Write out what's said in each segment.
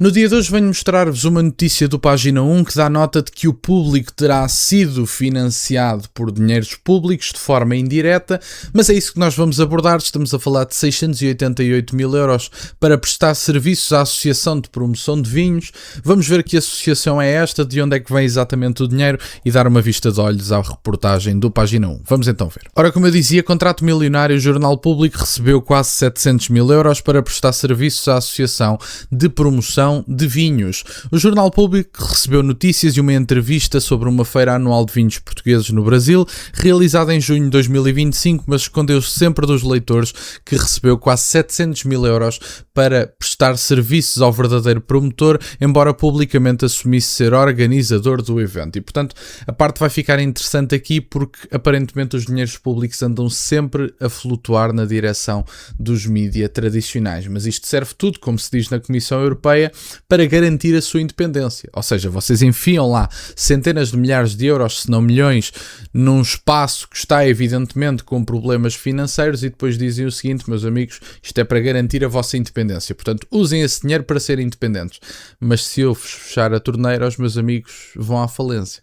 No dia de hoje venho mostrar-vos uma notícia do Página 1 que dá nota de que o público terá sido financiado por dinheiros públicos de forma indireta, mas é isso que nós vamos abordar. Estamos a falar de 688 mil euros para prestar serviços à Associação de Promoção de Vinhos. Vamos ver que associação é esta, de onde é que vem exatamente o dinheiro e dar uma vista de olhos à reportagem do Página 1. Vamos então ver. Ora, como eu dizia, contrato milionário, o Jornal Público recebeu quase 700 mil euros para prestar serviços à Associação de Promoção de Vinhos. O Jornal Público recebeu notícias e uma entrevista sobre uma feira anual de vinhos portugueses no Brasil, realizada em junho de 2025, mas escondeu-se sempre dos leitores que recebeu quase 700 mil euros para prestar serviços ao verdadeiro promotor, embora publicamente assumisse ser organizador do evento. E, portanto, a parte vai ficar interessante aqui porque, aparentemente, os dinheiros públicos andam sempre a flutuar na direção dos mídia tradicionais. Mas isto serve tudo, como se diz na Comissão Europeia, para garantir a sua independência. Ou seja, vocês enfiam lá centenas de milhares de euros, se não milhões, num espaço que está evidentemente com problemas financeiros e depois dizem o seguinte: meus amigos, isto é para garantir a vossa independência. Portanto, usem esse dinheiro para serem independentes. Mas se eu vos fechar a torneira, os meus amigos vão à falência.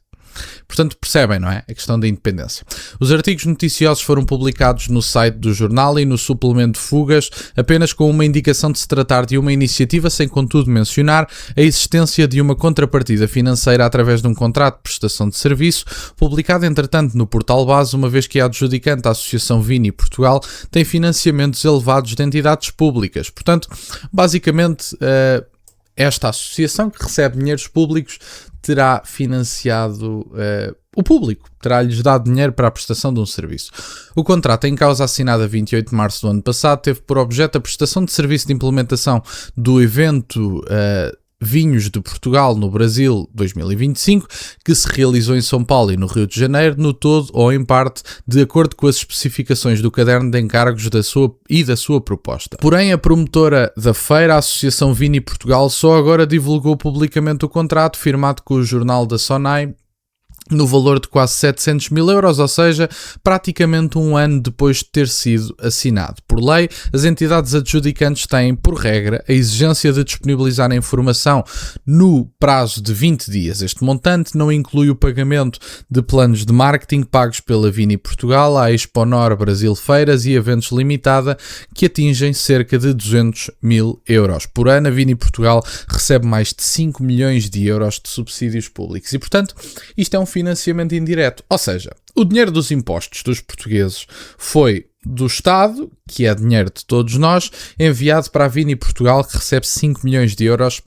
Portanto, percebem, não é? A questão da independência. Os artigos noticiosos foram publicados no site do jornal e no suplemento Fugas, apenas com uma indicação de se tratar de uma iniciativa, sem contudo mencionar a existência de uma contrapartida financeira através de um contrato de prestação de serviço, publicado entretanto no portal base, uma vez que a adjudicante, a Associação Vini Portugal, tem financiamentos elevados de entidades públicas. Portanto, basicamente, esta associação que recebe dinheiros públicos terá financiado o público, terá-lhes dado dinheiro para a prestação de um serviço. O contrato em causa, assinado a 28 de março do ano passado, teve por objeto a prestação de serviço de implementação do evento Vinhos de Portugal no Brasil 2025, que se realizou em São Paulo e no Rio de Janeiro, no todo ou em parte, de acordo com as especificações do caderno de encargos da sua proposta. Porém, a promotora da feira, a Associação Vini Portugal, só agora divulgou publicamente o contrato, firmado com o jornal da Sonai, no valor de quase 700 mil euros, ou seja, praticamente um ano depois de ter sido assinado. Por lei, as entidades adjudicantes têm, por regra, a exigência de disponibilizar a informação no prazo de 20 dias. Este montante não inclui o pagamento de planos de marketing pagos pela Vini Portugal, à Exponor Brasil Feiras e Eventos Limitada, que atingem cerca de 200 mil euros. Por ano, a Vini Portugal recebe mais de 5 milhões de euros de subsídios públicos. E, portanto, isto é um financiamento indireto, ou seja, o dinheiro dos impostos dos portugueses foi do Estado, que é dinheiro de todos nós, enviado para a Vini Portugal, que recebe 5 milhões de euros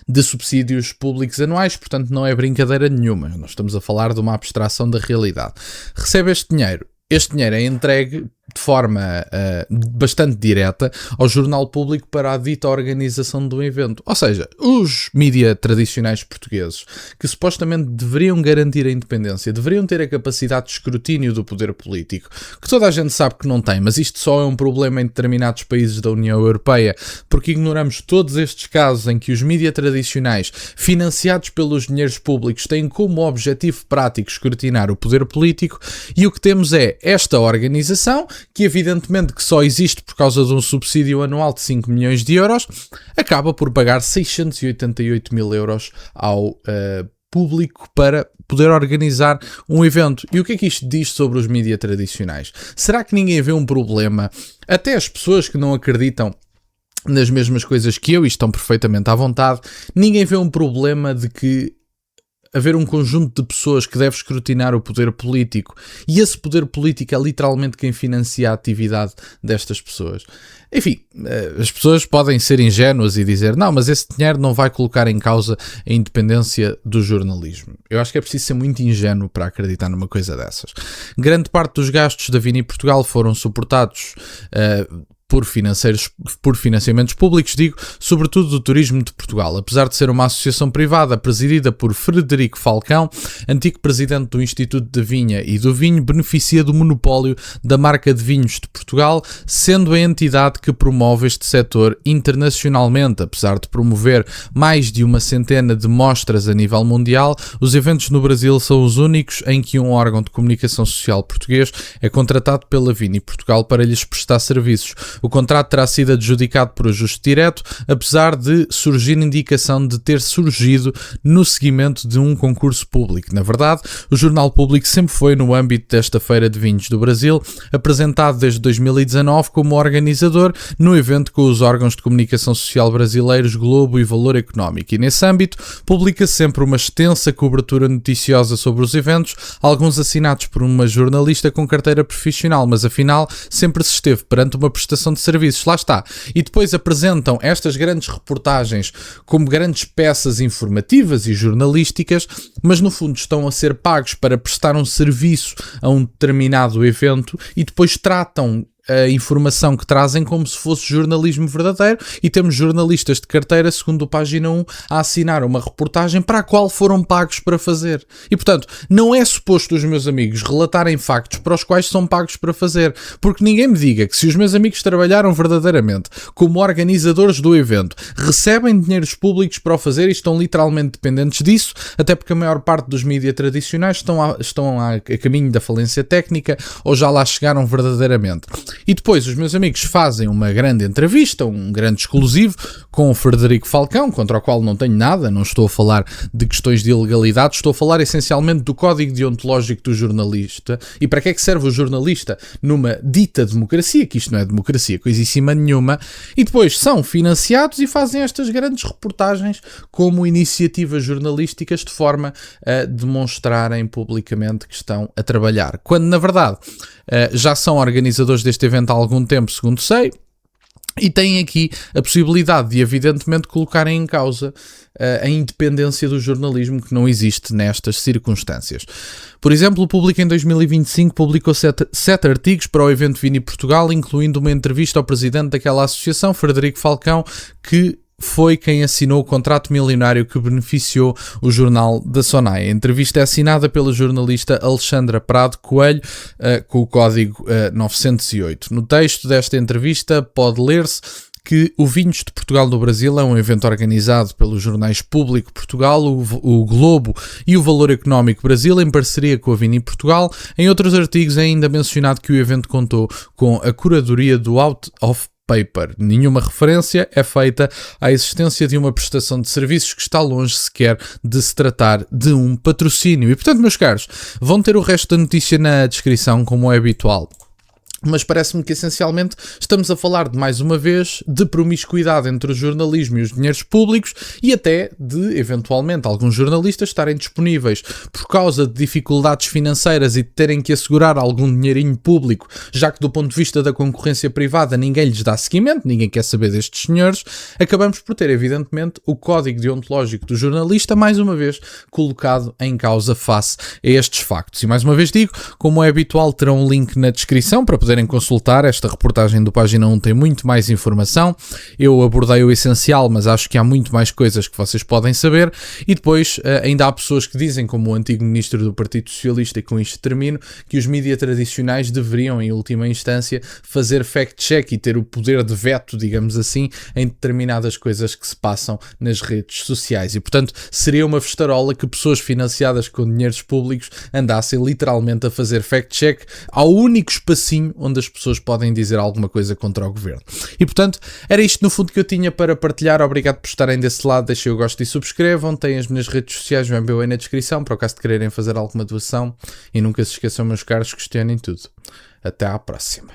de subsídios públicos anuais, portanto não é brincadeira nenhuma, nós estamos a falar de uma abstração da realidade. Recebe este dinheiro é entregue de forma bastante direta ao Jornal Público para a dita organização do evento. Ou seja, os mídia tradicionais portugueses, que supostamente deveriam garantir a independência, deveriam ter a capacidade de escrutínio do poder político, que toda a gente sabe que não tem, mas isto só é um problema em determinados países da União Europeia, porque ignoramos todos estes casos em que os mídia tradicionais, financiados pelos dinheiros públicos, têm como objetivo prático escrutinar o poder político, e o que temos é esta organização, que evidentemente que só existe por causa de um subsídio anual de 5 milhões de euros, acaba por pagar 688 mil euros ao público para poder organizar um evento. E o que é que isto diz sobre os mídia tradicionais? Será que ninguém vê um problema? Até as pessoas que não acreditam nas mesmas coisas que eu e estão perfeitamente à vontade, ninguém vê um problema de que haver um conjunto de pessoas que deve escrutinar o poder político e esse poder político é literalmente quem financia a atividade destas pessoas. Enfim, as pessoas podem ser ingênuas e dizer não, mas esse dinheiro não vai colocar em causa a independência do jornalismo. Eu acho que é preciso ser muito ingênuo para acreditar numa coisa dessas. Grande parte dos gastos da Vini Portugal foram suportados por financiamentos públicos, sobretudo do Turismo de Portugal. Apesar de ser uma associação privada presidida por Frederico Falcão, antigo presidente do Instituto da Vinha e do Vinho, beneficia do monopólio da marca de vinhos de Portugal, sendo a entidade que promove este setor internacionalmente. Apesar de promover mais de uma centena de mostras a nível mundial, os eventos no Brasil são os únicos em que um órgão de comunicação social português é contratado pela Vini Portugal para lhes prestar serviços. O contrato terá sido adjudicado por ajuste direto, apesar de surgir indicação de ter surgido no seguimento de um concurso público. Na verdade, o Jornal Público sempre foi, no âmbito desta Feira de Vinhos do Brasil, apresentado desde 2019 como organizador no evento com os órgãos de comunicação social brasileiros Globo e Valor Económico. E nesse âmbito, publica sempre uma extensa cobertura noticiosa sobre os eventos, alguns assinados por uma jornalista com carteira profissional, mas afinal sempre se esteve perante uma prestação de serviços. Lá está. E depois apresentam estas grandes reportagens como grandes peças informativas e jornalísticas, mas no fundo estão a ser pagos para prestar um serviço a um determinado evento e depois tratam a informação que trazem como se fosse jornalismo verdadeiro, e temos jornalistas de carteira, segundo o Página 1, a assinar uma reportagem para a qual foram pagos para fazer. E portanto, não é suposto os meus amigos relatarem factos para os quais são pagos para fazer, porque ninguém me diga que se os meus amigos trabalharam verdadeiramente como organizadores do evento, recebem dinheiros públicos para o fazer e estão literalmente dependentes disso, até porque a maior parte dos mídias tradicionais estão a caminho da falência técnica ou já lá chegaram verdadeiramente. E depois os meus amigos fazem uma grande entrevista, um grande exclusivo, com o Frederico Falcão, contra o qual não tenho nada, não estou a falar de questões de ilegalidade, estou a falar essencialmente do código deontológico do jornalista. E para que é que serve o jornalista numa dita democracia, que isto não é democracia, coisíssima nenhuma, e depois são financiados e fazem estas grandes reportagens como iniciativas jornalísticas de forma a demonstrarem publicamente que estão a trabalhar. Quando, na verdade, já são organizadores deste evento há algum tempo, segundo sei, e têm aqui a possibilidade de, evidentemente, colocarem em causa a independência do jornalismo, que não existe nestas circunstâncias. Por exemplo, o Público em 2025 publicou 7 artigos para o evento Vini Portugal, incluindo uma entrevista ao presidente daquela associação, Frederico Falcão, que foi quem assinou o contrato milionário que beneficiou o jornal da SONAI. A entrevista é assinada pela jornalista Alexandra Prado Coelho, com o código 908. No texto desta entrevista pode ler-se que o Vinhos de Portugal no Brasil é um evento organizado pelos jornais Público Portugal, o Globo e o Valor Económico Brasil, em parceria com a Vini Portugal. Em outros artigos é ainda mencionado que o evento contou com a curadoria do Out of Paper. Nenhuma referência é feita à existência de uma prestação de serviços que está longe sequer de se tratar de um patrocínio. E portanto, meus caros, vão ter o resto da notícia na descrição, como é habitual. Mas parece-me que essencialmente estamos a falar de, mais uma vez, de promiscuidade entre o jornalismo e os dinheiros públicos e até de, eventualmente, alguns jornalistas estarem disponíveis por causa de dificuldades financeiras e de terem que assegurar algum dinheirinho público, já que do ponto de vista da concorrência privada ninguém lhes dá seguimento, ninguém quer saber destes senhores. Acabamos por ter, evidentemente, o código deontológico do jornalista, mais uma vez, colocado em causa face a estes factos. E mais uma vez digo, como é habitual, terão um link na descrição para poderem consultar. Esta reportagem do Página 1 tem muito mais informação. Eu abordei o essencial, mas acho que há muito mais coisas que vocês podem saber. E depois ainda há pessoas que dizem, como o antigo ministro do Partido Socialista, e com isto termino, que os mídias tradicionais deveriam, em última instância, fazer fact-check e ter o poder de veto, digamos assim, em determinadas coisas que se passam nas redes sociais. E, portanto, seria uma festarola que pessoas financiadas com dinheiros públicos andassem literalmente a fazer fact-check ao único espacinho onde as pessoas podem dizer alguma coisa contra o governo. E portanto, era isto no fundo que eu tinha para partilhar. Obrigado por estarem desse lado, deixem o gosto e subscrevam, têm as minhas redes sociais, o MBA na descrição, para o caso de quererem fazer alguma doação, e nunca se esqueçam, meus caros, questionem tudo. Até à próxima.